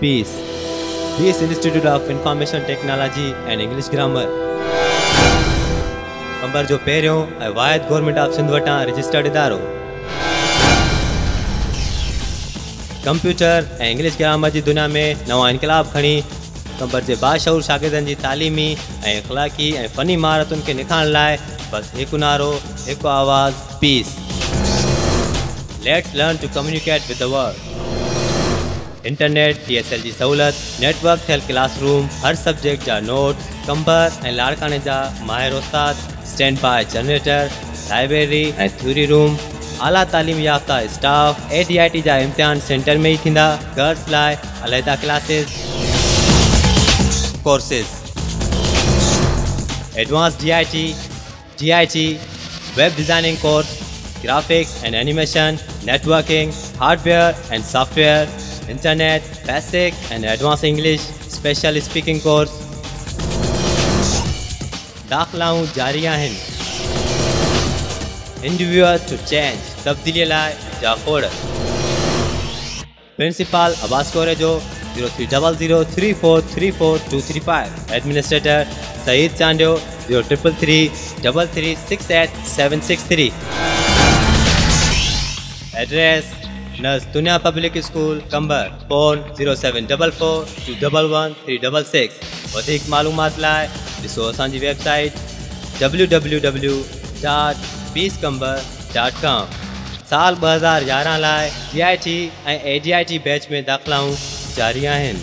Peace. Peace Institute of Information Technology and English Grammar. कंबर जो पहिरियों ऐं वाहिद गवर्नमेंट ऑफ सिंध वटां रजिस्टर्ड इदारो। कंप्यूटर ऐं इंग्लिश ग्रामर जी दुनिया में नवां इनकलाब खणी कंबर जे बाशऊर शागिर्दनि जी तालीमी ऐं अख़लाक़ी ऐं फ़नी महारतुनि खे निखारण लाइ बसि हिकु नारो, हिकु आवाज़, peace. Let's learn to communicate with the world. Internet DSL जी सहूलत, नेटवर्क थियल क्लासरूम, हर सब्जेक्ट जा नोट, कंबर ऐं लाड़काने जा माहिर उस्ताद, स्टैंड बाय जनरेटर, लाइब्रेरी ऐं थ्योरी रूम, आला तालीम याफ़्ता स्टाफ, ADIT जा इम्तिहान सेंटर में ही थींदा। गर्ल्स लाइ अलहदा classes, courses, advance GIT, web designing course, graphics and animation, networking, hardware and software, internet, basic and advance English, special speaking course. दाख़िलाऊं जारी आहिनि। इंटरव्यूअर टू चेंज, तब्दीलीअ लाइ जा खोड़। Principal Abbas Korejo 03003434 administrator Saeed Chandio 0333368763। Address नर्स दुनिया पब्लिक स्कूल कंबर। फ़ोन 07442111366। वधीक मालूमात लाइ ॾिसो असांजी वेबसाइट www.peacecamber.com। साल 2011 लाइ GIT ऐं ADIT बैच में दाख़िलाऊं जारी आहिनि।